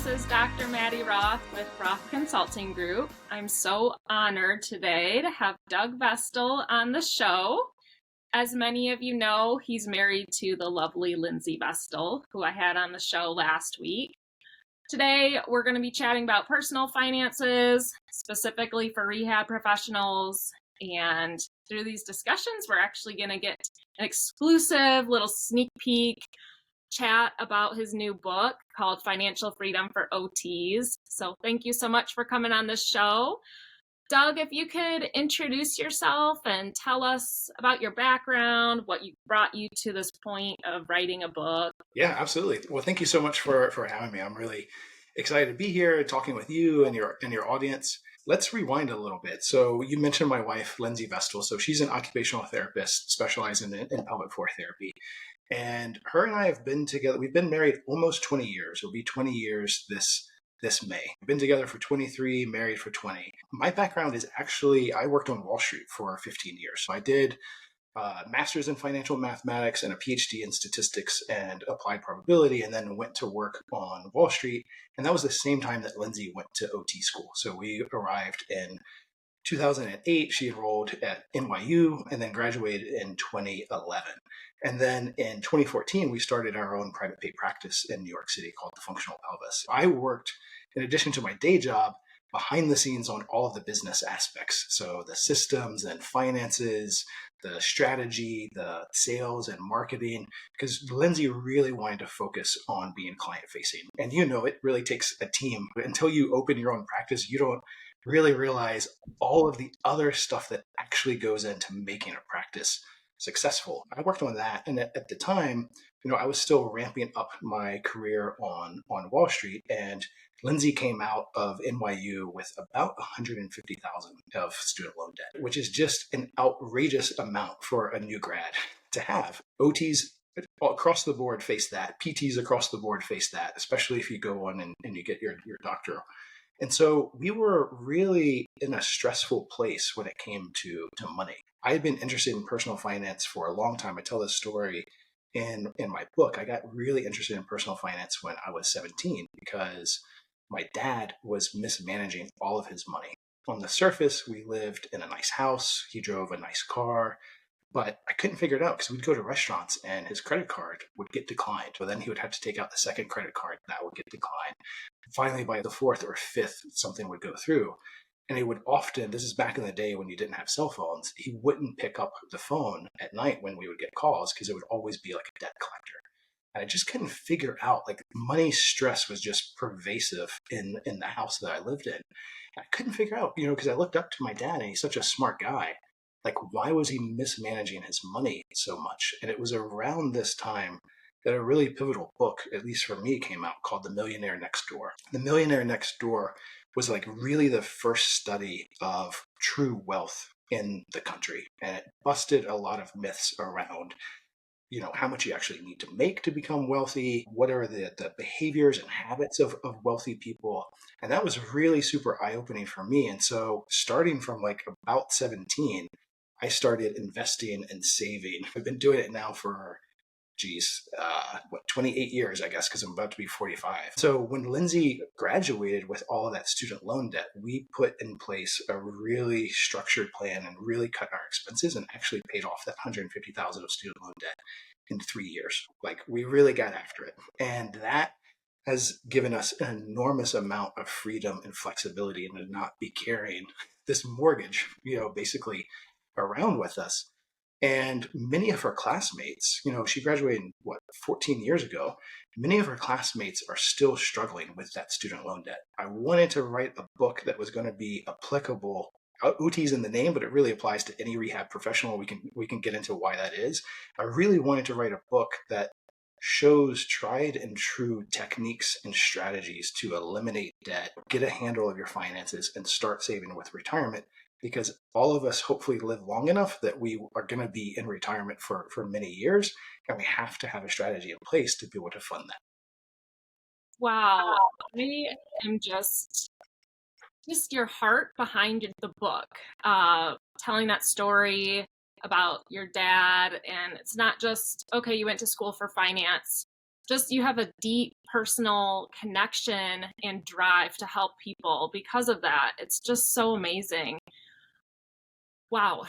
This is Dr. Maddy Roth with Roth Consulting Group. I'm so honored today to have Doug Vestal on the show. As many of you know, he's married to the lovely Lindsey Vestal, who I had on the show last week. Today, we're going to be chatting about personal finances, specifically for rehab professionals. And through these discussions, we're actually going to get an exclusive little sneak peek chat about his new book called Financial Freedom for OTs. So thank you so much for coming on the show. Doug, if you could introduce yourself and tell us about your background, what brought you to this point of writing a book. Yeah, absolutely. Well, thank you so much for having me. I'm really excited to be here talking with you and your audience. Let's rewind a little bit. So you mentioned my wife, Lindsey Vestal. So she's an occupational therapist specializing in pelvic floor therapy. And her and I have been together. We've been married almost 20 years. It'll be 20 years this May. We've been together for 23, married for 20. My background is actually, I worked on Wall Street for 15 years. So I did master's in financial mathematics and a PhD in statistics and applied probability, and then went to work on Wall Street. And that was the same time that Lindsey went to OT school. So we arrived in 2008. She enrolled at NYU and then graduated in 2011. And then in 2014, we started our own private pay practice in New York City called the Functional Pelvis. I worked, in addition to my day job, behind the scenes on all of the business aspects. So the systems and finances, the strategy, the sales and marketing, because Lindsey really wanted to focus on being client facing. And it really takes a team. Until you open your own practice, you don't really realize all of the other stuff that actually goes into making a practice successful. I worked on that. And at the time, I was still ramping up my career on Wall Street, and Lindsey came out of NYU with about $150,000 of student loan debt, which is just an outrageous amount for a new grad to have. OTs across the board face that. PTs across the board face that, especially if you go on and you get your doctoral. And so we were really in a stressful place when it came to money. I had been interested in personal finance for a long time. I tell this story in my book. I got really interested in personal finance when I was 17 because my dad was mismanaging all of his money. On the surface, we lived in a nice house. He drove a nice car. But I couldn't figure it out because we'd go to restaurants and his credit card would get declined. But then he would have to take out the second credit card that would get declined. Finally, by the fourth or fifth, something would go through. And he would often, this is back in the day when you didn't have cell phones, he wouldn't pick up the phone at night when we would get calls because it would always be like a debt collector. And I just couldn't figure out, money stress was just pervasive in the house that I lived in. And I couldn't figure out, because I looked up to my dad and he's such a smart guy. Why was he mismanaging his money so much? And it was around this time that a really pivotal book, at least for me, came out called The Millionaire Next Door. The Millionaire Next Door was really the first study of true wealth in the country. And it busted a lot of myths around, how much you actually need to make to become wealthy. What are the behaviors and habits of wealthy people? And that was really super eye-opening for me. And so starting from about 17, I started investing and saving. I've been doing it now for, 28 years, I guess, because I'm about to be 45. So when Lindsey graduated with all of that student loan debt, we put in place a really structured plan and really cut our expenses and actually paid off that $150,000 of student loan debt in 3 years. We really got after it. And that has given us an enormous amount of freedom and flexibility and to not be carrying this mortgage, basically around with us. And many of her classmates, she graduated, 14 years ago. Many of her classmates are still struggling with that student loan debt. I wanted to write a book that was going to be applicable. OT's in the name, but it really applies to any rehab professional. We can get into why that is. I really wanted to write a book that shows tried and true techniques and strategies to eliminate debt, get a handle of your finances, and start saving with retirement. Because all of us hopefully live long enough that we are going to be in retirement for many years, and we have to have a strategy in place to be able to fund that. Wow. I am just your heart behind the book, telling that story about your dad. And it's not just, okay, you went to school for finance. just you have a deep personal connection and drive to help people because of that. It's just so amazing. Wow.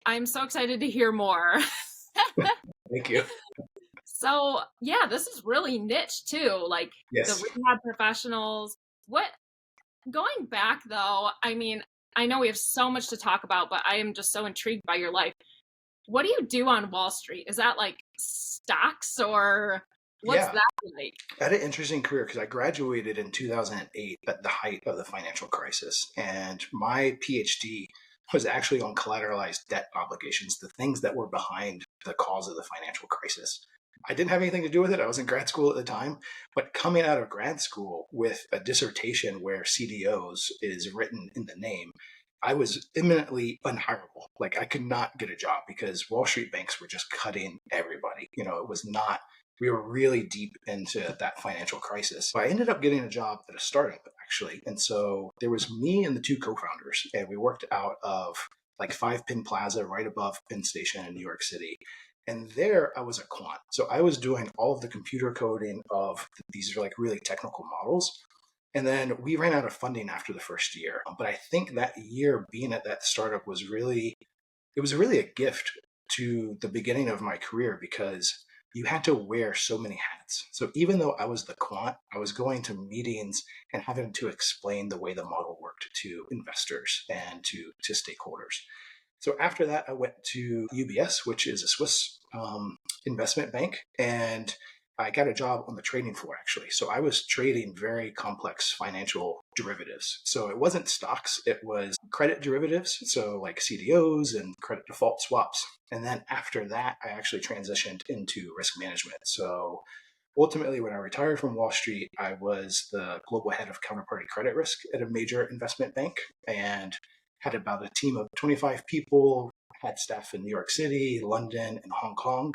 I'm so excited to hear more. Thank you. So yeah, this is really niche too, like the Yes. rehab professionals. What Going back though, I mean, I know we have so much to talk about, but I am just so intrigued by your life. What do you do on Wall Street? Is that like stocks or what's Yeah. that like? I had an interesting career because I graduated in 2008 at the height of the financial crisis. And my PhD was actually on collateralized debt obligations, the things that were behind the cause of the financial crisis. I didn't have anything to do with it. I was in grad school at the time, but coming out of grad school with a dissertation where CDOs is written in the name, I was imminently unhireable. Like I could not get a job because Wall Street banks were just cutting everybody. It was not, we were really deep into that financial crisis. So I ended up getting a job at a startup actually. And so there was me and the two co-founders, and we worked out of like Five Pin Plaza right above Penn Station in New York City. And there I was a quant. So I was doing all of the computer coding of these like really technical models. And then we ran out of funding after the first year. But I think that year being at that startup it was really a gift to the beginning of my career because you had to wear so many hats. So even though I was the quant, I was going to meetings and having to explain the way the model worked to investors and to stakeholders. So after that, I went to UBS, which is a Swiss investment bank, and I got a job on the trading floor actually. So I was trading very complex financial derivatives. So it wasn't stocks, it was credit derivatives. So like CDOs and credit default swaps. And then after that, I actually transitioned into risk management. So ultimately, when I retired from Wall Street, I was the global head of counterparty credit risk at a major investment bank and had about a team of 25 people, had staff in New York City, London, and Hong Kong.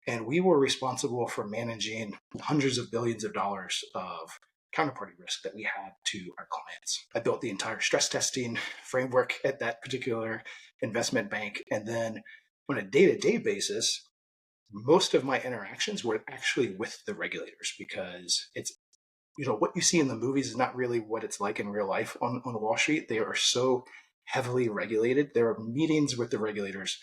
And we were responsible for managing hundreds of billions of dollars of counterparty risk that we had to our clients. I built the entire stress testing framework at that particular investment bank. And then on a day-to-day basis, most of my interactions were actually with the regulators because it's, what you see in the movies is not really what it's like in real life on Wall Street. They are so heavily regulated. There are meetings with the regulators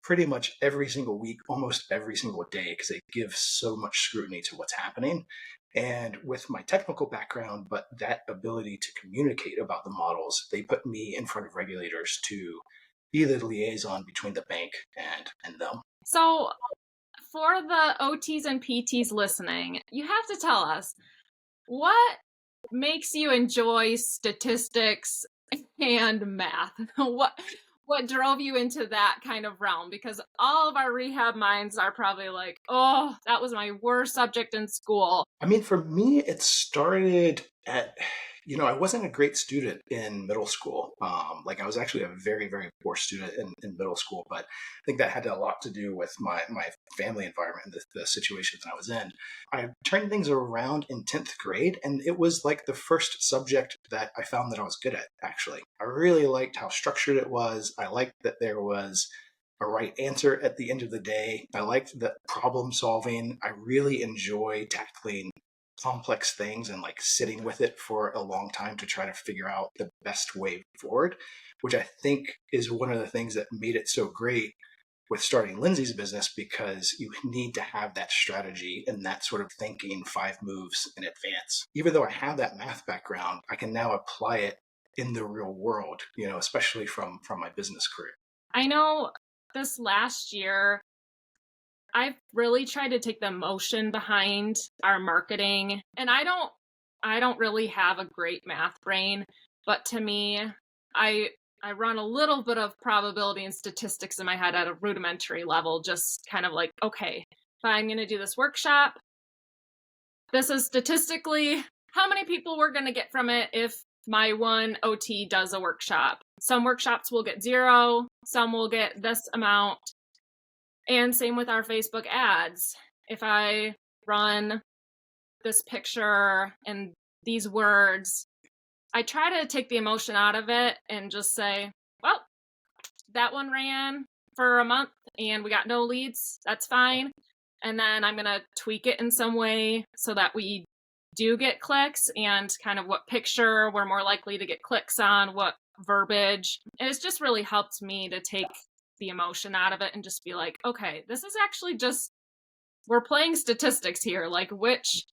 pretty much every single week, almost every single day, because they give so much scrutiny to what's happening. And with my technical background, but that ability to communicate about the models, they put me in front of regulators to be the liaison between the bank and them. So for the OTs and PTs listening, you have to tell us what makes you enjoy statistics and math. What drove you into that kind of realm? Because all of our rehab minds are probably like, oh, that was my worst subject in school. I mean, for me, it started at, I wasn't a great student in middle school. Like I was actually a very, very poor student in middle school, but I think that had a lot to do with my family environment and the situations I was in. I turned things around in 10th grade, and it was like the first subject that I found that I was good at, actually. I really liked how structured it was. I liked that there was a right answer at the end of the day. I liked the problem solving. I really enjoy tackling complex things and like sitting with it for a long time to try to figure out the best way forward, which I think is one of the things that made it so great with starting Lindsey's business, because you need to have that strategy and that sort of thinking 5 moves in advance. Even though I have that math background, I can now apply it in the real world, especially from my business career. I know this last year, I've really tried to take the emotion behind our marketing, and I don't really have a great math brain, but to me, I run a little bit of probability and statistics in my head at a rudimentary level, just kind of like, okay, if I'm going to do this workshop, this is statistically how many people we're going to get from it if my one OT does a workshop. Some workshops will get 0, some will get this amount. And same with our Facebook ads. If I run this picture and these words, I try to take the emotion out of it and just say, well, that one ran for a month and we got no leads. That's fine. And then I'm going to tweak it in some way so that we do get clicks, and kind of what picture we're more likely to get clicks on, what verbiage. And it's just really helped me to take the emotion out of it and just be like, okay, this is actually just, we're playing statistics here, like which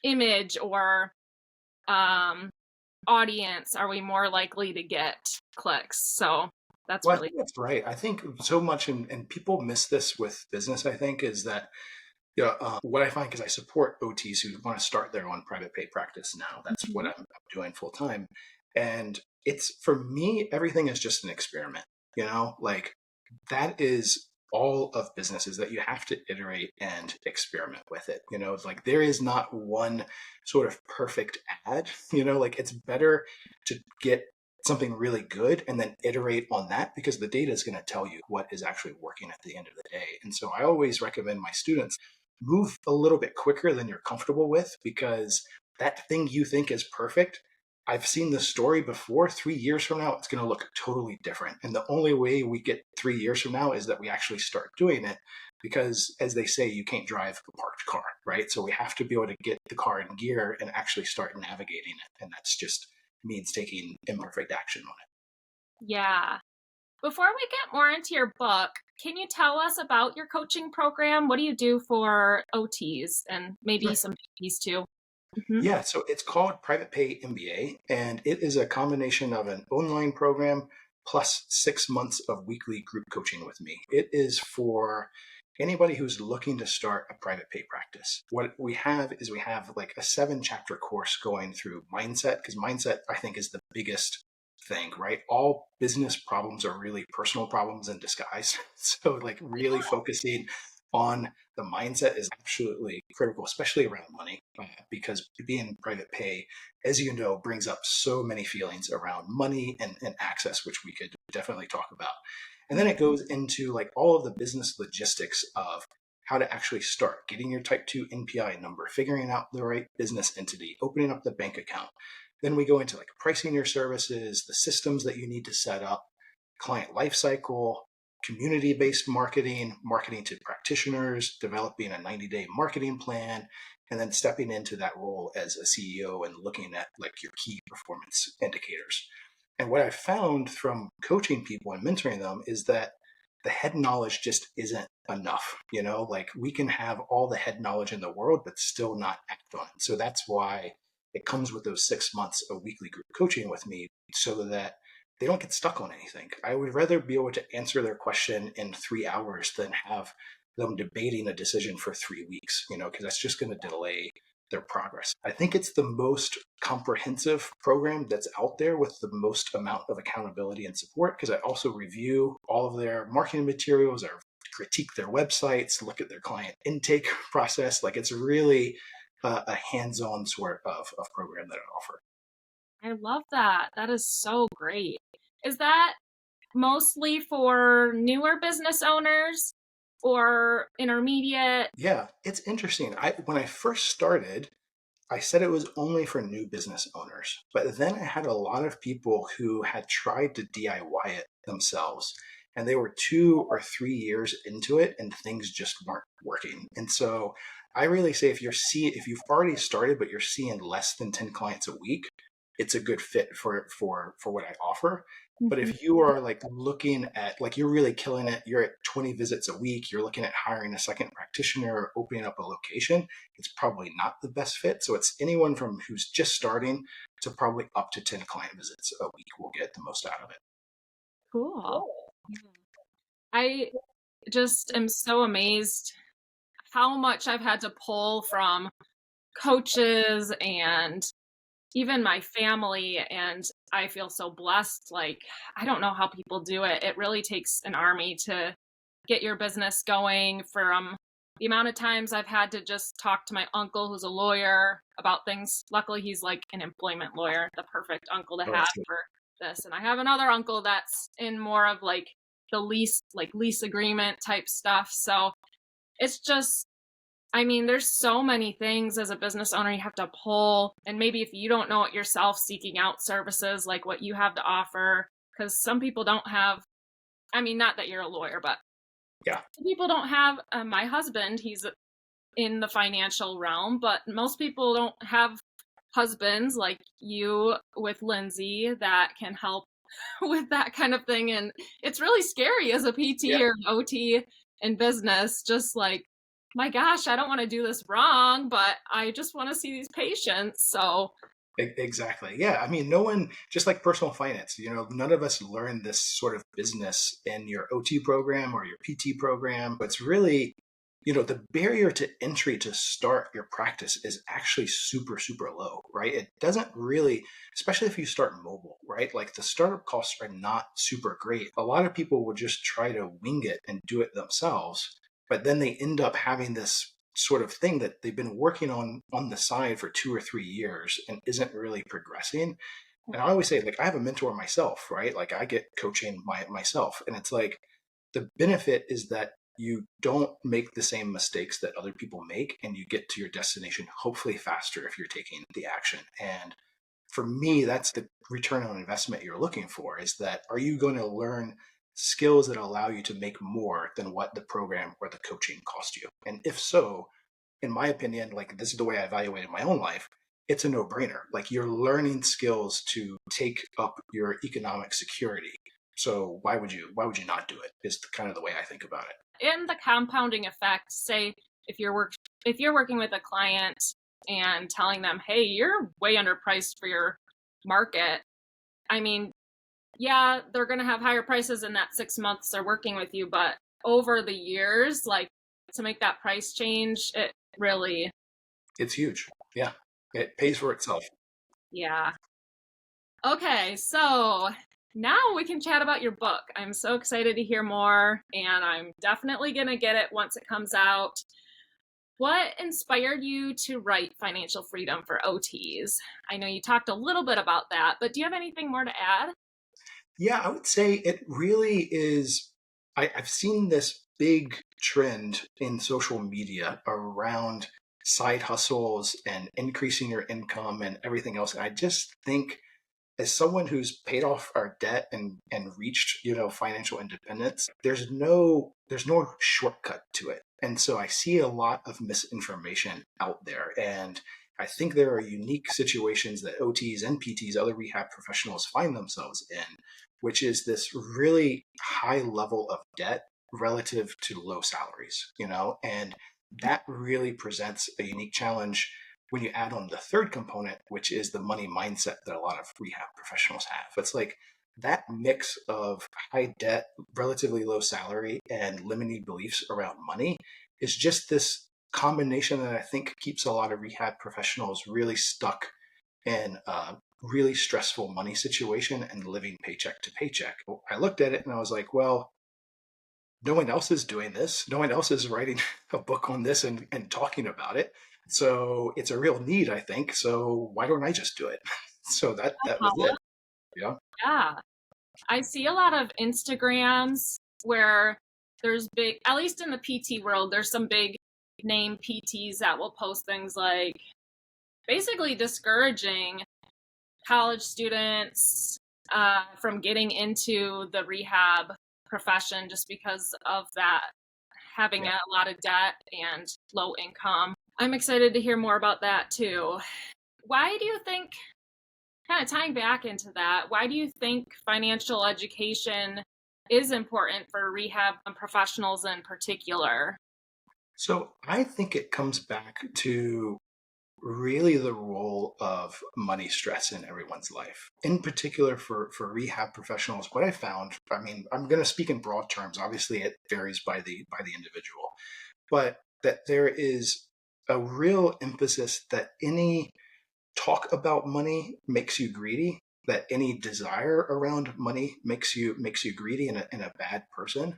image or audience are we more likely to get clicks. So that's Well, I really think that's right. I think so much, and people miss this with business, I think, is that yeah, what I find, because I support OTs who want to start their own private pay practice now. That's what I'm doing full time. And it's, for me, everything is just an experiment, like that is all of business, is that you have to iterate and experiment with it. It's like there is not one sort of perfect ad, like it's better to get something really good and then iterate on that, because the data is going to tell you what is actually working at the end of the day. And so I always recommend my students move a little bit quicker than you're comfortable with, because that thing you think is perfect, I've seen the story before. 3 years from now, it's going to look totally different. And the only way we get 3 years from now is that we actually start doing it, because as they say, you can't drive a parked car, right? So we have to be able to get the car in gear and actually start navigating it. And that's just means taking imperfect action on it. Yeah. Before we get more into your book, can you tell us about your coaching program? What do you do for OTs and maybe Sure. some PTs too? Yeah, so it's called Private Pay MBA, and it is a combination of an online program plus 6 months of weekly group coaching with me. It is for anybody who's looking to start a private pay practice. What we have is we have like a 7-chapter course going through mindset, because mindset, I think, is the biggest thing, right? All business problems are really personal problems in disguise. So like really focusing on the mindset is absolutely critical, especially around money, because being private pay, as you know, brings up so many feelings around money and access, which we could definitely talk about. And then it goes into like all of the business logistics of how to actually start getting your type 2 NPI number, figuring out the right business entity, opening up the bank account. Then we go into like pricing your services, the systems that you need to set up, client lifecycle, community-based marketing, marketing to practitioners, developing a 90-day marketing plan, and then stepping into that role as a CEO and looking at like your key performance indicators. And what I found from coaching people and mentoring them is that the head knowledge just isn't enough. Like we can have all the head knowledge in the world, but still not act on it. So that's why it comes with those 6 months of weekly group coaching with me, so that they don't get stuck on anything. I would rather be able to answer their question in 3 hours than have them debating a decision for 3 weeks, because that's just going to delay their progress. I think it's the most comprehensive program that's out there with the most amount of accountability and support, because I also review all of their marketing materials, or critique their websites, look at their client intake process. Like it's really a hands-on sort of program that I offer. I love that. That is so great. Is that mostly for newer business owners or intermediate? Yeah, it's interesting. When I first started, I said it was only for new business owners, but then I had a lot of people who had tried to DIY it themselves, and they were 2 or 3 years into it and things just weren't working. And so I really say, if you've already started but you're seeing less than 10 clients a week, it's a good fit for what I offer. But if you are like looking at, like, you're really killing it, you're at 20 visits a week, you're looking at hiring a second practitioner or opening up a location, it's probably not the best fit. So it's anyone from who's just starting to probably up to 10 client visits a week will get the most out of it. Cool. I just am so amazed how much I've had to pull from coaches and even my family, and I feel so blessed. Like, I don't know how people do it. It really takes an army to get your business going. From the amount of times I've had to just talk to my uncle who's a lawyer about things. Luckily, he's like an employment lawyer, the perfect uncle to Oh, have that's good. for this. And I have another uncle that's in more of like the lease agreement type stuff. So it's just, I mean, there's so many things as a business owner you have to pull. And maybe if you don't know it yourself, seeking out services like what you have to offer, because some people don't have, I mean, not that you're a lawyer, but Yeah. some people don't have, my husband, he's in the financial realm, but most people don't have husbands like you with Lindsey that can help with that kind of thing. And it's really scary as a PT or an OT in business, just like, my gosh, I don't want to do this wrong, but I just want to see these patients. So Exactly. Yeah. I mean, no one, just like personal finance, none of us learn this sort of business in your OT program or your PT program. It's really, the barrier to entry to start your practice is actually super, super low, right? It doesn't really, especially if you start mobile, right? Like the startup costs are not super great. A lot of people will just try to wing it and do it themselves, but then they end up having this sort of thing that they've been working on the side for 2 or 3 years and isn't really progressing. And I always say, like, I have a mentor myself, right? Like I get coaching myself, and it's like the benefit is that you don't make the same mistakes that other people make, and you get to your destination hopefully faster if you're taking the action. And for me, that's the return on investment you're looking for, is that are you going to learn skills that allow you to make more than what the program or the coaching cost you? And if so, in my opinion, like this is the way I evaluated my own life, it's a no-brainer. Like you're learning skills to take up your economic security. So why would you not do it? Is kind of the way I think about it. And the compounding effect, say if you're working with a client and telling them, hey, you're way underpriced for your market. I mean, yeah, they're going to have higher prices in that 6 months they're working with you, but over the years, like to make that price change, it's huge. Yeah. It pays for itself. Yeah. Okay, so now we can chat about your book. I'm so excited to hear more, and I'm definitely going to get it once it comes out. What inspired you to write Financial Freedom for OTs? I know you talked a little bit about that, but do you have anything more to add? Yeah, I would say it really is. I've seen this big trend in social media around side hustles and increasing your income and everything else. And I just think, as someone who's paid off our debt and reached, financial independence, there's no shortcut to it. And so I see a lot of misinformation out there. And I think there are unique situations that OTs and PTs, other rehab professionals, find themselves in, which is this really high level of debt relative to low salaries, and that really presents a unique challenge when you add on the third component, which is the money mindset that a lot of rehab professionals have. It's like that mix of high debt, relatively low salary, and limiting beliefs around money is just this combination that I think keeps a lot of rehab professionals really stuck in a really stressful money situation and living paycheck to paycheck. I looked at it and I was like, well, no one else is doing this. No one else is writing a book on this and talking about it. So it's a real need, I think. So why don't I just do it? So that was it. Yeah. Yeah. I see a lot of Instagrams where there's big, at least in the PT world, there's some big name PTs that will post things like basically discouraging college students from getting into the rehab profession just because of that, having a lot of debt and low income. I'm excited to hear more about that too. Why do you think, kind of tying back into that, why do you think financial education is important for rehab professionals in particular? So I think it comes back to really the role of money stress in everyone's life. In particular for rehab professionals, what I found, I mean, I'm going to speak in broad terms. Obviously it varies by the individual, but that there is a real emphasis that any talk about money makes you greedy, that any desire around money makes you greedy and a bad person.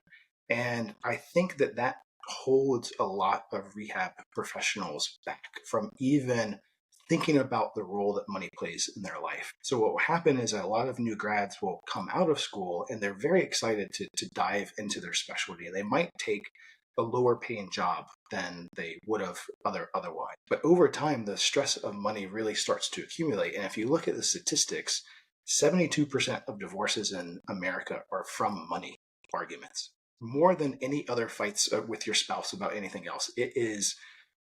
And I think that holds a lot of rehab professionals back from even thinking about the role that money plays in their life. So what will happen is a lot of new grads will come out of school and they're very excited to dive into their specialty. They might take a lower paying job than they would have otherwise. But over time, the stress of money really starts to accumulate. And if you look at the statistics, 72% of divorces in America are from money arguments. More than any other fights with your spouse about anything else. It is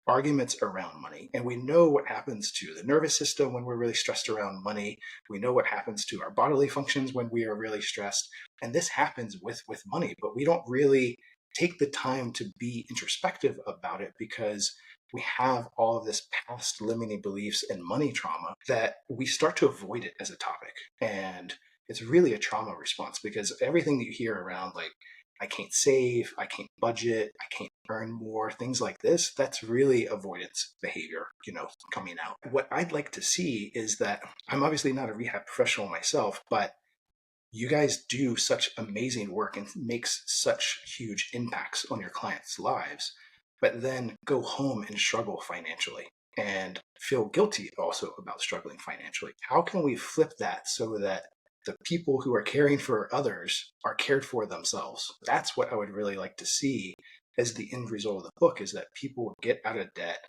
arguments around money. And we know what happens to the nervous system when we're really stressed around money. We know what happens to our bodily functions when we are really stressed. And this happens with money, but we don't really take the time to be introspective about it because we have all of this past limiting beliefs and money trauma that we start to avoid it as a topic. And it's really a trauma response because everything that you hear around, like, I can't save, I can't budget, I can't earn more, things like this, that's really avoidance behavior, coming out. What I'd like to see is that I'm obviously not a rehab professional myself, but you guys do such amazing work and makes such huge impacts on your clients' lives, but then go home and struggle financially and feel guilty also about struggling financially. How can we flip that so that the people who are caring for others are cared for themselves? That's what I would really like to see as the end result of the book, is that people get out of debt,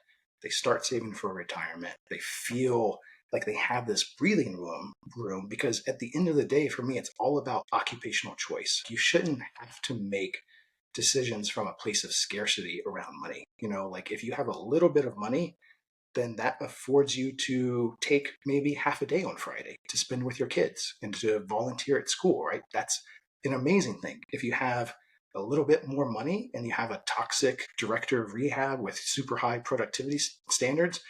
they start saving for retirement, they feel like they have this breathing room, because at the end of the day, for me, it's all about occupational choice. You shouldn't have to make decisions from a place of scarcity around money. Like if you have a little bit of money, then that affords you to take maybe half a day on Friday to spend with your kids and to volunteer at school, right? That's an amazing thing. If you have a little bit more money and you have a toxic director of rehab with super high productivity standards,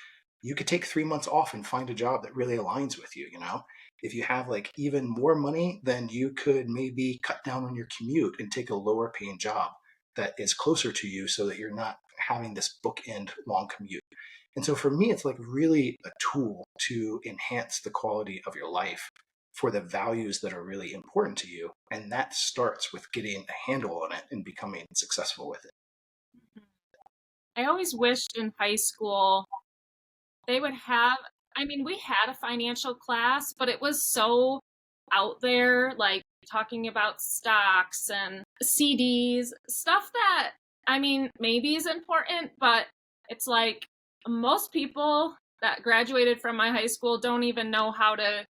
you could take 3 months off and find a job that really aligns with you. If you have like even more money, then you could maybe cut down on your commute and take a lower paying job that is closer to you so that you're not having this bookend long commute. And so for me, it's like really a tool to enhance the quality of your life for the values that are really important to you. And that starts with getting a handle on it and becoming successful with it. I always wished in high school they would have, I mean, we had a financial class, but it was so out there, like talking about stocks and CDs, stuff that, I mean, maybe is important, but it's like most people that graduated from my high school don't even know how to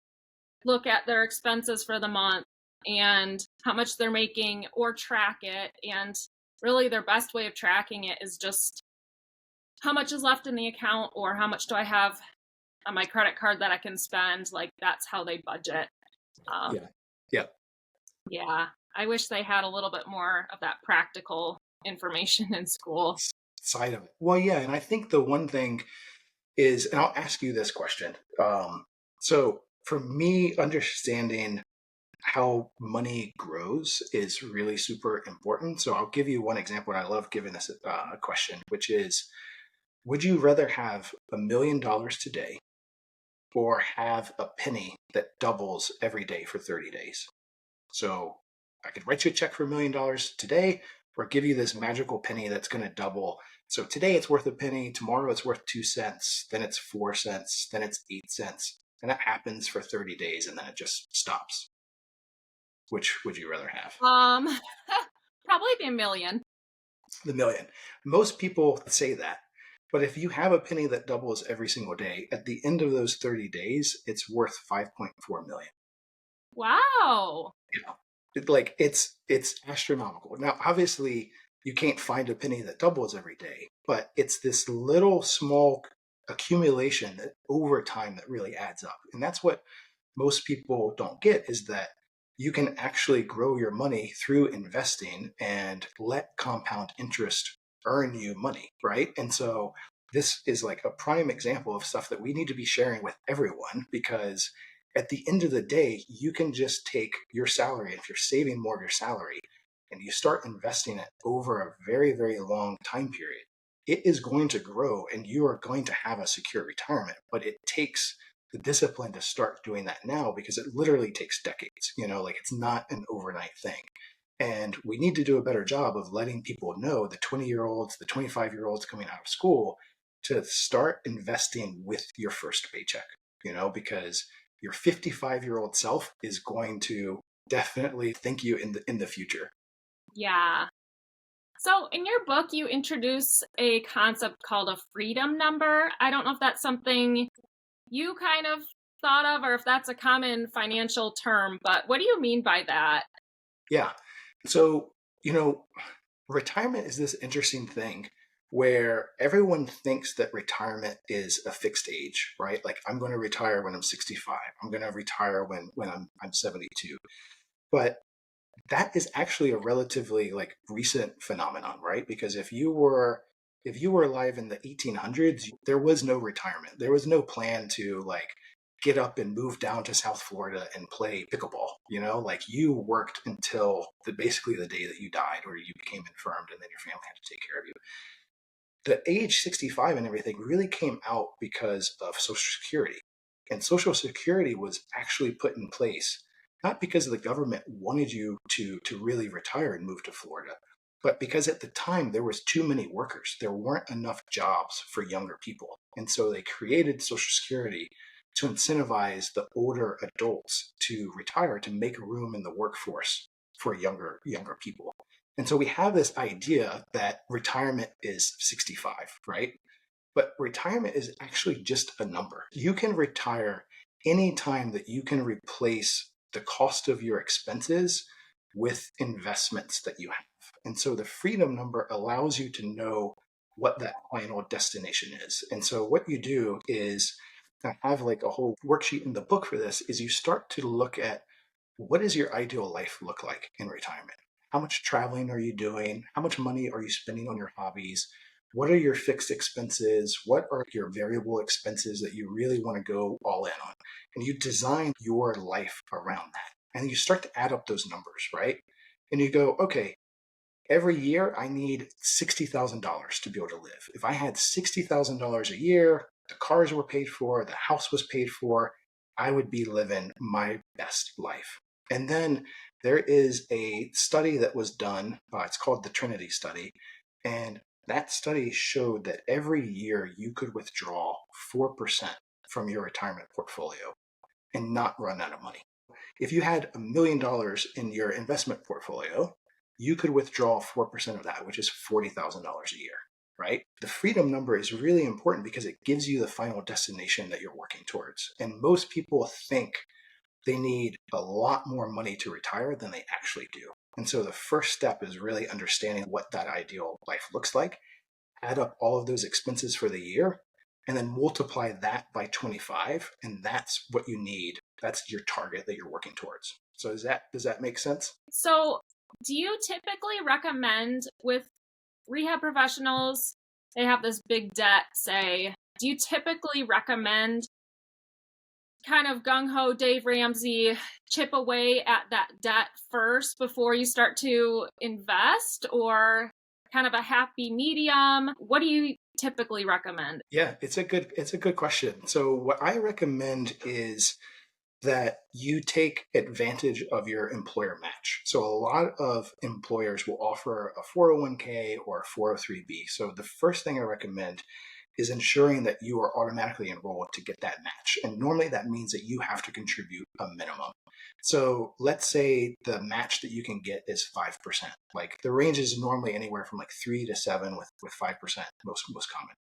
look at their expenses for the month and how much they're making or track it. And really, their best way of tracking it is just how much is left in the account or how much do I have on my credit card that I can spend. Like that's how they budget. Yeah. Yeah. Yeah. I wish they had a little bit more of that practical information in school. Side of it. Well, yeah. And I think the one thing is, and I'll ask you this question. So for me, understanding how money grows is really super important. So I'll give you one example. And I love giving this a question, which is, would you rather have $1 million today or have a penny that doubles every day for 30 days? So I could write you a check for $1 million today or give you this magical penny that's going to double. So today it's worth a penny, tomorrow it's worth 2 cents, then it's 4 cents, then it's 8 cents. And that happens for 30 days and then it just stops. Which would you rather have? Probably be $1 million. The million. Most people say that. But if you have a penny that doubles every single day, at the end of those 30 days, it's worth 5.4 million. Wow. It's astronomical. Now, obviously, you can't find a penny that doubles every day, but it's this little small accumulation that over time that really adds up. And that's what most people don't get, is that you can actually grow your money through investing and let compound interest earn you money, right? And so this is like a prime example of stuff that we need to be sharing with everyone, because at the end of the day, you can just take your salary, if you're saving more of your salary, and you start investing it over a very, very long time period, it is going to grow and you are going to have a secure retirement. But it takes the discipline to start doing that now, because it literally takes decades. Like it's not an overnight thing. And we need to do a better job of letting people know, the 20-year-olds, the 25-year-olds coming out of school, to start investing with your first paycheck, because your 55-year-old self is going to definitely thank you in the future. Yeah. So in your book, you introduce a concept called a freedom number. I don't know if that's something you kind of thought of or if that's a common financial term, but what do you mean by that? Yeah. So, retirement is this interesting thing where everyone thinks that retirement is a fixed age, right? Like I'm going to retire when I'm 65. I'm going to retire when I'm 72. But that is actually a relatively like recent phenomenon, right? Because if you were alive in the 1800s, there was no retirement. There was no plan to like get up and move down to South Florida and play pickleball. Like you worked until basically the day that you died or you became infirmed, and then your family had to take care of you. The age 65 and everything really came out because of Social Security. And Social Security was actually put in place not because the government wanted you to really retire and move to Florida, but because at the time there was too many workers. There weren't enough jobs for younger people. And so they created Social Security to incentivize the older adults to retire to make room in the workforce for younger people. And so we have this idea that retirement is 65, right? But retirement is actually just a number. You can retire anytime that you can replace the cost of your expenses with investments that you have. And so the freedom number allows you to know what that final destination is. And so what you do is, I have like a whole worksheet in the book for this, is you start to look at what does your ideal life look like in retirement? How much traveling are you doing? How much money are you spending on your hobbies? What are your fixed expenses? What are your variable expenses that you really want to go all in on? And you design your life around that. And you start to add up those numbers, right? And you go, okay, every year I need $60,000 to be able to live. If I had $60,000 a year, the cars were paid for, the house was paid for, I would be living my best life. And then there is a study that was done, it's called the Trinity study. And that study showed that every year you could withdraw 4% from your retirement portfolio and not run out of money. If you had $1 million in your investment portfolio, you could withdraw 4% of that, which is $40,000 a year, right? The freedom number is really important because it gives you the final destination that you're working towards. And most people think they need a lot more money to retire than they actually do. And so the first step is really understanding what that ideal life looks like, add up all of those expenses for the year, and then multiply that by 25. And that's what you need. That's your target that you're working towards. So does that make sense? So do you typically recommend with rehab professionals, they have this big debt, say, do you typically recommend kind of gung-ho Dave Ramsey, chip away at that debt first before you start to invest, or kind of a happy medium? What do you typically recommend? Yeah, it's a good question. So what I recommend is that you take advantage of your employer match. So a lot of employers will offer a 401k or a 403b. So the first thing I recommend is ensuring that you are automatically enrolled to get that match. And normally that means that you have to contribute a minimum. So let's say the match that you can get is 5%. Like the range is normally anywhere from like 3 to 7 with 5% most common.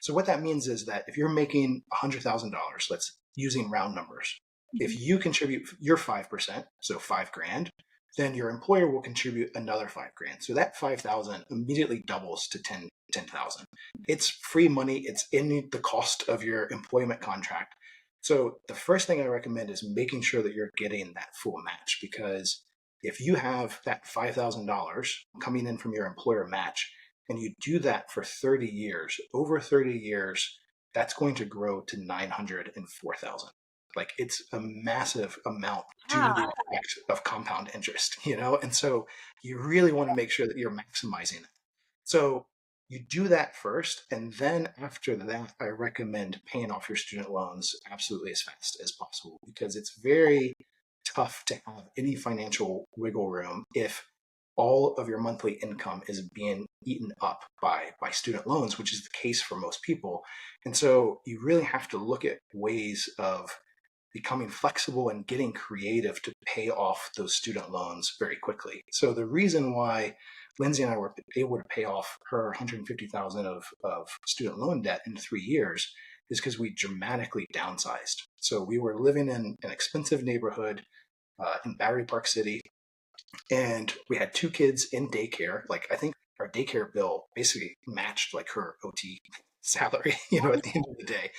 So what that means is that if you're making $100,000, let's using round numbers, if you contribute your 5%, so 5 grand, then your employer will contribute another 5 grand. So that 5,000 immediately doubles to 10,000. It's free money. It's in the cost of your employment contract. So the first thing I recommend is making sure that you're getting that full match, because if you have that $5,000 coming in from your employer match and you do that for 30 years, over 30 years, that's going to grow to 904,000. Like it's a massive amount due to the effect of compound interest, And so you really want to make sure that you're maximizing it. So you do that first. And then after that, I recommend paying off your student loans absolutely as fast as possible, because it's very tough to have any financial wiggle room if all of your monthly income is being eaten up by student loans, which is the case for most people. And so you really have to look at ways of becoming flexible and getting creative to pay off those student loans very quickly. So the reason why Lindsey and I were able to pay off her $150,000 of student loan debt in 3 years is because we dramatically downsized. So we were living in an expensive neighborhood in Battery Park City, and we had 2 kids in daycare. Like I think our daycare bill basically matched like her OT salary, at the end of the day.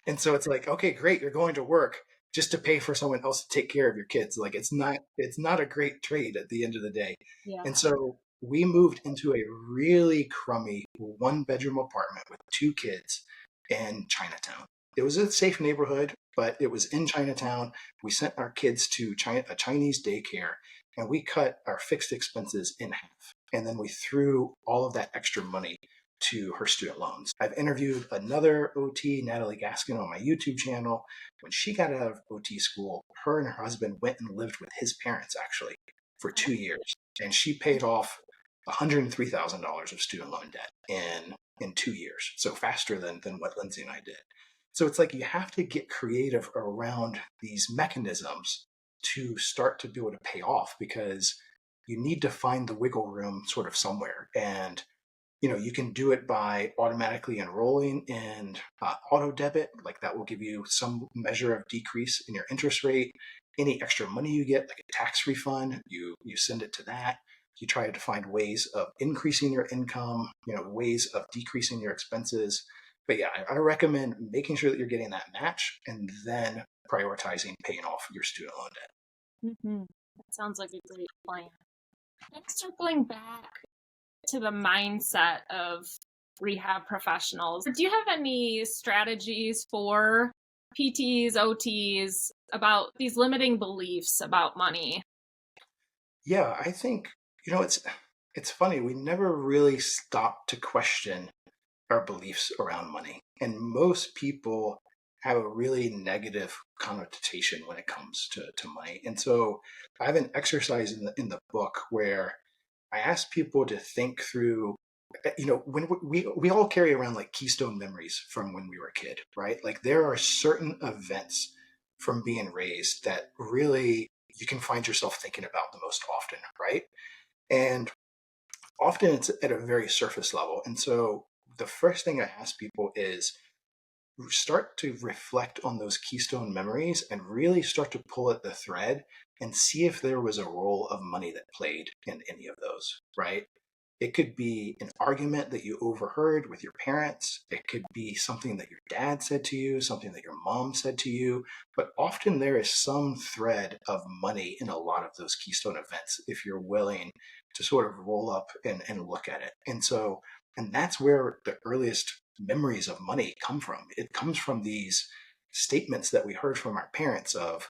And so it's like, okay, great, you're going to work just to pay for someone else to take care of your kids. Like it's not a great trade at the end of the day. Yeah. And so we moved into a really crummy 1-bedroom apartment with 2 kids in Chinatown. It was a safe neighborhood, but it was in Chinatown. We sent our kids to a Chinese daycare, and we cut our fixed expenses in half. And then we threw all of that extra money to her student loans. I've interviewed another OT, Natalie Gaskin, on my YouTube channel. When she got out of OT school, her and her husband went and lived with his parents actually for 2 years. And she paid off $103,000 of student loan debt in 2 years. So faster than what Lindsey and I did. So it's like you have to get creative around these mechanisms to start to be able to pay off, because you need to find the wiggle room sort of somewhere. And you can do it by automatically enrolling in auto debit, like that will give you some measure of decrease in your interest rate. Any extra money you get, like a tax refund, you send it to that. You try to find ways of increasing your income, ways of decreasing your expenses. But yeah, I recommend making sure that you're getting that match and then prioritizing paying off your student loan debt. Mm-hmm. That sounds like a great plan. And circling back to the mindset of rehab professionals, do you have any strategies for PTs, OTs about these limiting beliefs about money? Yeah, I think, it's funny. We never really stop to question our beliefs around money. And most people have a really negative connotation when it comes to money. And so I have an exercise in the book where I ask people to think through, when we all carry around like keystone memories from when we were a kid, right? Like there are certain events from being raised that really you can find yourself thinking about the most often, right? And often it's at a very surface level. And so the first thing I ask people is start to reflect on those keystone memories and really start to pull at the thread and see if there was a role of money that played in any of those, right? It could be an argument that you overheard with your parents. It could be something that your dad said to you, something that your mom said to you. But often there is some thread of money in a lot of those keystone events if you're willing to sort of roll up and look at it. And that's where the earliest memories of money come from. It comes from these statements that we heard from our parents of,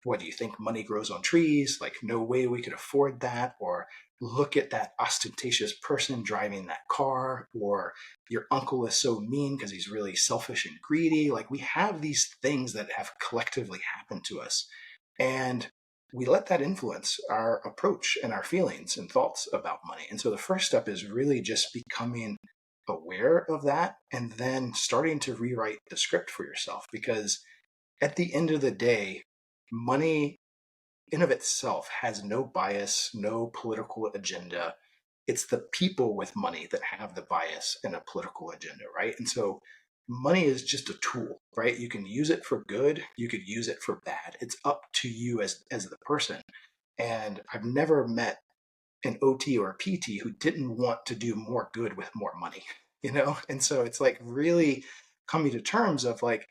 what do you think, money grows on trees? Like, no way we could afford that. Or look at that ostentatious person driving that car. Or your uncle is so mean because he's really selfish and greedy. Like, we have these things that have collectively happened to us. And we let that influence our approach and our feelings and thoughts about money. And so the first step is really just becoming aware of that and then starting to rewrite the script for yourself. Because at the end of the day, money in of itself has no bias, no political agenda. It's the people with money that have the bias and a political agenda, right? And so money is just a tool, right? You can use it for good, you could use it for bad. It's up to you as the person. And I've never met an OT or a PT who didn't want to do more good with more money, And so it's like really coming to terms of like,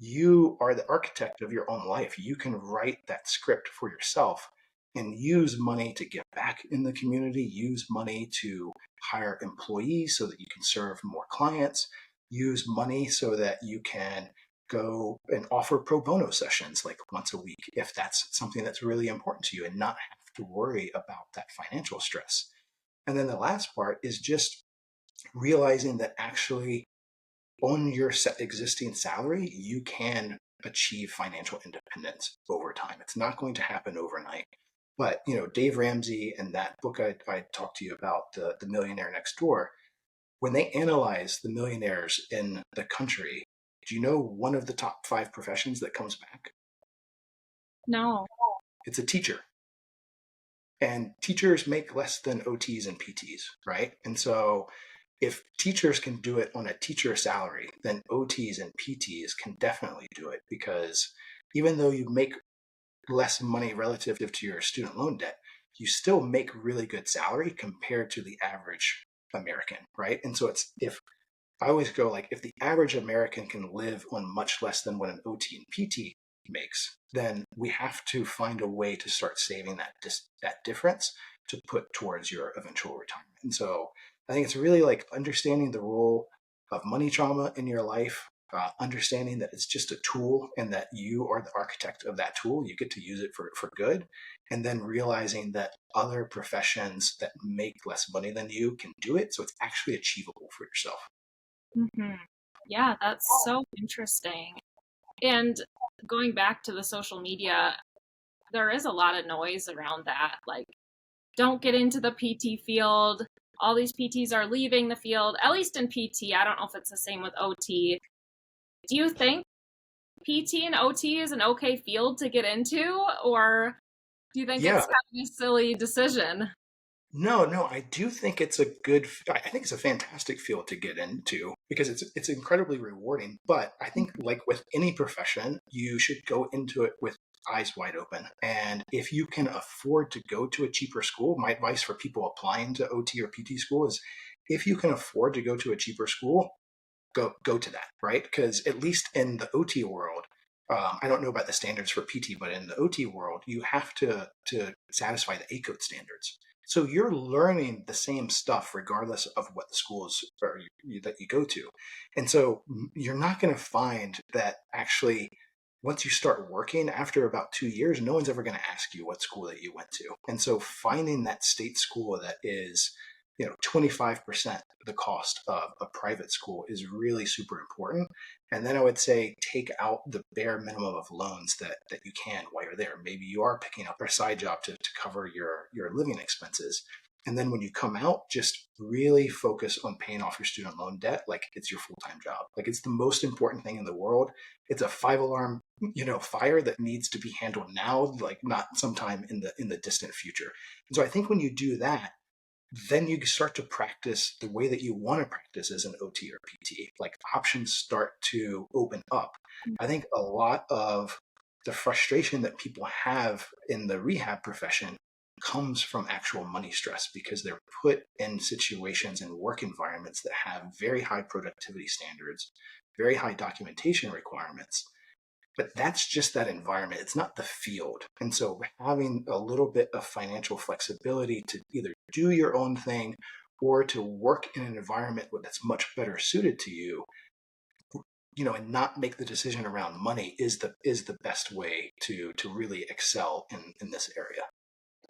you are the architect of your own life. You can write that script for yourself and use money to give back in the community, use money to hire employees so that you can serve more clients, use money so that you can go and offer pro bono sessions like once a week, if that's something that's really important to you, and not have to worry about that financial stress. And then the last part is just realizing that actually on your existing salary, you can achieve financial independence over time. It's not going to happen overnight. But, Dave Ramsey and that book I talked to you about, the Millionaire Next Door, when they analyze the millionaires in the country, do you know one of the top 5 professions that comes back? No. It's a teacher. And teachers make less than OTs and PTs, right? And so if teachers can do it on a teacher salary, then OTs and PTs can definitely do it, because even though you make less money relative to your student loan debt, you still make really good salary compared to the average American, right? And so if I always go like, if the average American can live on much less than what an OT and PT makes, then we have to find a way to start saving that difference to put towards your eventual retirement. And so I think it's really like understanding the role of money trauma in your life, understanding that it's just a tool and that you are the architect of that tool. You get to use it for good. And then realizing that other professions that make less money than you can do it. So it's actually achievable for yourself. Hmm. Yeah, that's so interesting. And going back to the social media, there is a lot of noise around that. Like, don't get into the PT field. All these PTs are leaving the field, at least in PT. I don't know if it's the same with OT. Do you think PT and OT is an okay field to get into, or do you think Yeah, it's kind of a silly decision? no, I do think it's a good, I think it's a fantastic field to get into because it's incredibly rewarding. But I think like with any profession, you should go into it with eyes wide open. And if you can afford to go to a cheaper school, my advice for people applying to OT or PT school is if you can afford to go to a cheaper school, go to that, right? Because at least in the OT world, I don't know about the standards for PT, but in the OT world, you have to satisfy the A code standards. So you're learning the same stuff regardless of what the schools that you go to, and so you're not going to find that actually. Once you start working after about 2 years, no one's ever going to ask you what school that you went to. And so finding that state school that is 25% the cost of a private school is really super important. And then I would say take out the bare minimum of loans that you can while you're there. Maybe you are picking up a side job to cover your living expenses. And then when you come out, just really focus on paying off your student loan debt like it's your full-time job. Like it's the most important thing in the world. It's a five-alarm, fire that needs to be handled now, like not sometime in the distant future. And so I think when you do that, then you start to practice the way that you want to practice as an OT or PT. Like options start to open up. I think a lot of the frustration that people have in the rehab profession comes from actual money stress because they're put in situations and work environments that have very high productivity standards, very high documentation requirements, but that's just that environment. It's not the field. And so having a little bit of financial flexibility to either do your own thing or to work in an environment that's much better suited to you, and not make the decision around money is the best way to really excel in this area.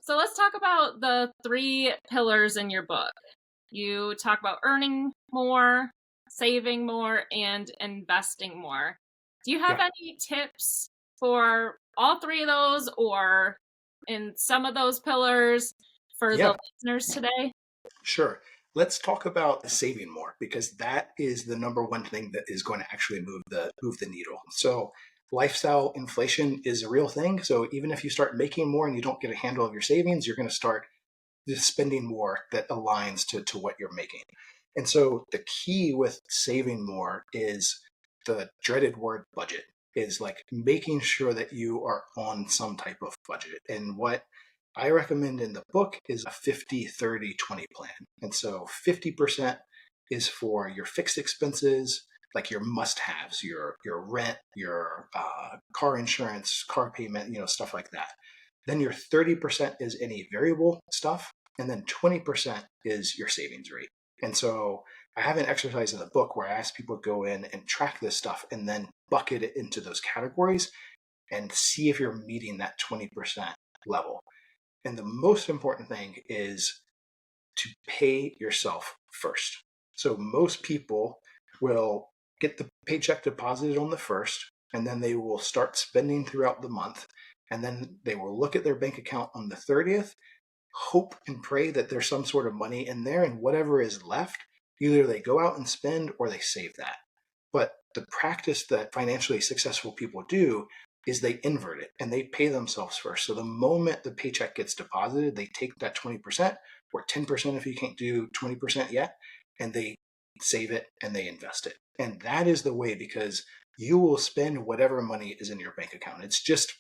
So let's talk about the three pillars in your book. You talk about earning more, saving more, and investing more. Do you have Yeah. any tips for all three of those or in some of those pillars for the Yeah, listeners today? sure. Let's talk about saving more because that is the number one thing that is going to actually move the needle. So lifestyle inflation is a real thing. So even if you start making more and you don't get a handle of your savings, you're going to start just spending more that aligns to what you're making. And so the key with saving more is the dreaded word budget, is like making sure that you are on some type of budget. And what I recommend in the book is a 50-30-20 plan. And so 50% is for your fixed expenses, like your must-haves, your rent, your car insurance, car payment, stuff like that. Then your 30% is any variable stuff, and then 20% is your savings rate. And so I have an exercise in the book where I ask people to go in and track this stuff and then bucket it into those categories and see if you're meeting that 20% level. And the most important thing is to pay yourself first. So most people will get the paycheck deposited on the first, and then they will start spending throughout the month. And then they will look at their bank account on the 30th, hope and pray that there's some sort of money in there, and whatever is left, either they go out and spend or they save that. But the practice that financially successful people do is they invert it and they pay themselves first. So the moment the paycheck gets deposited, they take that 20% or 10% if you can't do 20% yet, and they save it and they invest it. And that is the way, because you will spend whatever money is in your bank account. It's just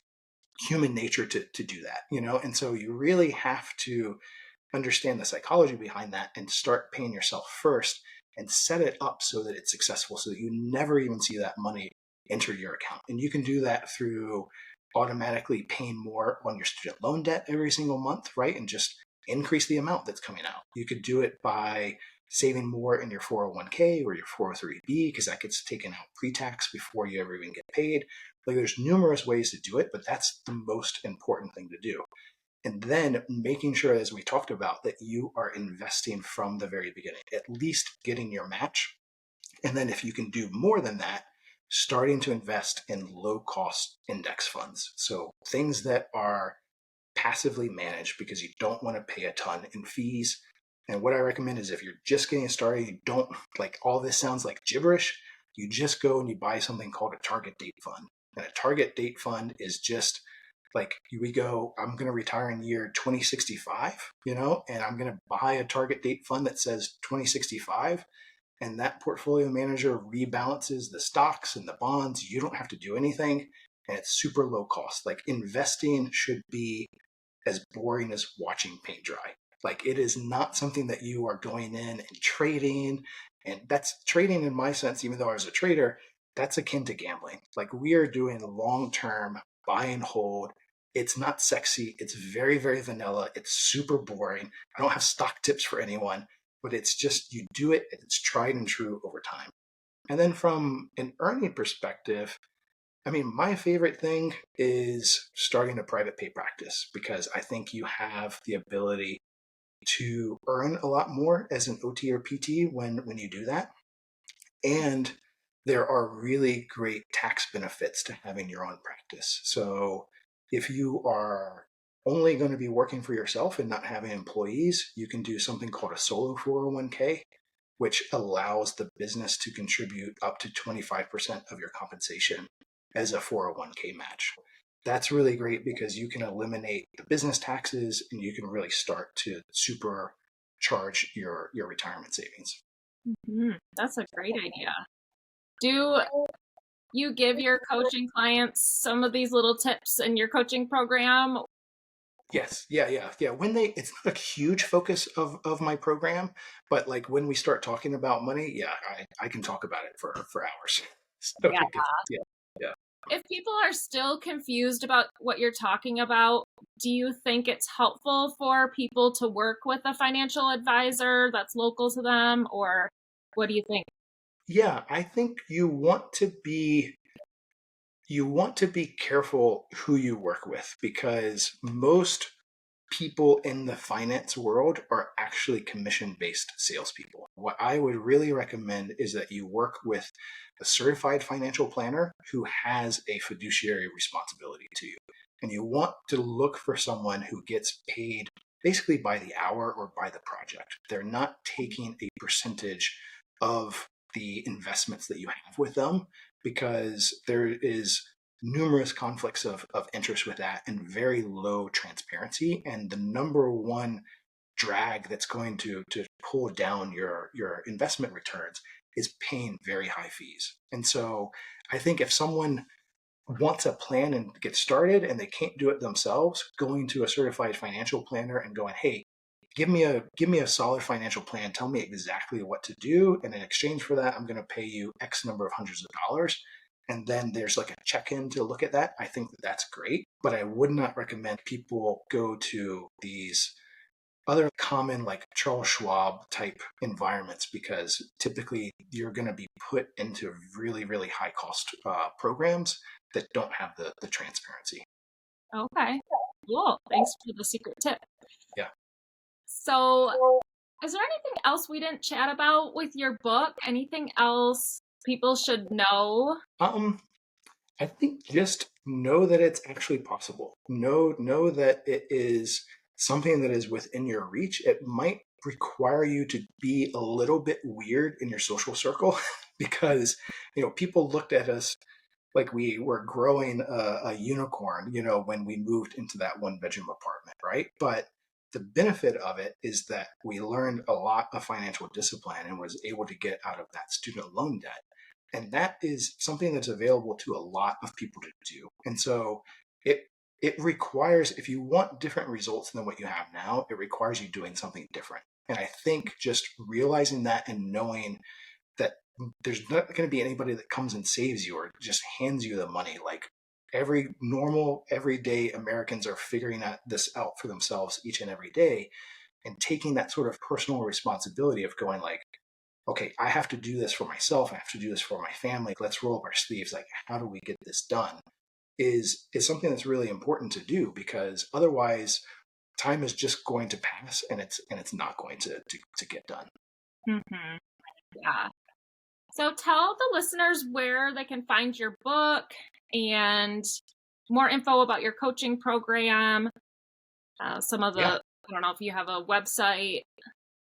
human nature to do that, And so you really have to understand the psychology behind that and start paying yourself first and set it up so that it's successful so that you never even see that money enter your account. And you can do that through automatically paying more on your student loan debt every single month, right? And just increase the amount that's coming out. You could do it by saving more in your 401k or your 403b because that gets taken out pre-tax before you ever even get paid. Like there's numerous ways to do it, but that's the most important thing to do. And then making sure, as we talked about, that you are investing from the very beginning, at least getting your match. And then if you can do more than that, starting to invest in low cost index funds. So things that are passively managed because you don't want to pay a ton in fees. And what I recommend is if you're just getting started, you don't like all this sounds like gibberish, you just go and you buy something called a target date fund. And a target date fund is just like we go, I'm going to retire in year 2065, and I'm going to buy a target date fund that says 2065. And that portfolio manager rebalances the stocks and the bonds. You don't have to do anything. And it's super low cost. Like investing should be as boring as watching paint dry. Like it is not something that you are going in and trading. And that's trading in my sense, even though I was a trader, that's akin to gambling. Like we are doing long-term buy and hold. It's not sexy. It's very, very vanilla. It's super boring. I don't have stock tips for anyone, but it's just you do it. It's tried and true over time. And then from an earning perspective, I mean, my favorite thing is starting a private pay practice because I think you have the ability to earn a lot more as an OT or PT when you do that. And there are really great tax benefits to having your own practice. So if you are only going to be working for yourself and not having employees, you can do something called a solo 401k, which allows the business to contribute up to 25% of your compensation as a 401k match. That's really great because you can eliminate the business taxes and you can really start to supercharge your retirement savings. Mm-hmm. That's a great idea. Do you give your coaching clients some of these little tips in your coaching program? Yes. Yeah. It's not a huge focus of my program, but like when we start talking about money, yeah, I can talk about it for hours. So Yeah. yeah. If people are still confused about what you're talking about, do you think it's helpful for people to work with a financial advisor that's local to them, or what do you think? Yeah, I think you want to be careful who you work with because most people in the finance world are actually commission-based salespeople. What I would really recommend is that you work with a certified financial planner who has a fiduciary responsibility to you. And you want to look for someone who gets paid basically by the hour or by the project. They're not taking a percentage of the investments that you have with them because there is numerous conflicts of interest with that and very low transparency. And the number one drag that's going to pull down your investment returns is paying very high fees. And so I think if someone wants a plan and get started and they can't do it themselves, going to a certified financial planner and going, hey, give me a solid financial plan, tell me exactly what to do, and in exchange for that I'm going to pay you X number of hundreds of dollars, and then there's like a check-in to look at that. I think that that's great, but I would not recommend people go to these other common like Charles Schwab type environments because typically you're going to be put into really, really high cost programs that don't have the transparency. Okay, cool. Thanks for the secret tip. Yeah. So, is there anything else we didn't chat about with your book? Anything else people should know? I think just know that it's actually possible. Know that it is something that is within your reach. It might require you to be a little bit weird in your social circle because people looked at us like we were growing a unicorn, when we moved into that one bedroom apartment, right? But the benefit of it is that we learned a lot of financial discipline and was able to get out of that student loan debt. And that is something that's available to a lot of people to do. And so it it requires, if you want different results than what you have now, it requires you doing something different. And I think just realizing that and knowing that there's not going to be anybody that comes and saves you or just hands you the money. Like every normal, everyday Americans are figuring this out for themselves each and every day, and taking that sort of personal responsibility of going like, okay, I have to do this for myself. I have to do this for my family. Let's roll up our sleeves. Like, how do we get this done? Is something that's really important to do, because otherwise time is just going to pass and it's not going to get done. Mm-hmm. Yeah. So tell the listeners where they can find your book and more info about your coaching program. Some of the, Yeah. I don't know if you have a website.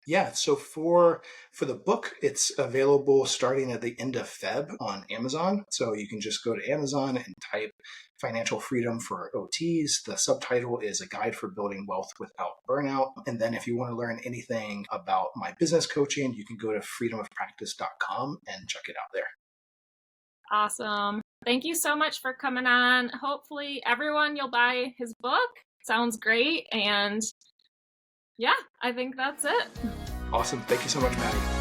Yeah, so for the book, it's available starting at the end of Feb on Amazon. So you can just go to Amazon and type Financial Freedom for OTs. The subtitle is A Guide for Building Wealth Without Burnout. And then if you want to learn anything about my business coaching, you can go to freedomofpractice.com and check it out there. Awesome. Thank you so much for coming on. Hopefully everyone, you'll buy his book. Sounds great. And yeah, I think that's it. Awesome. Thank you so much, Maddy.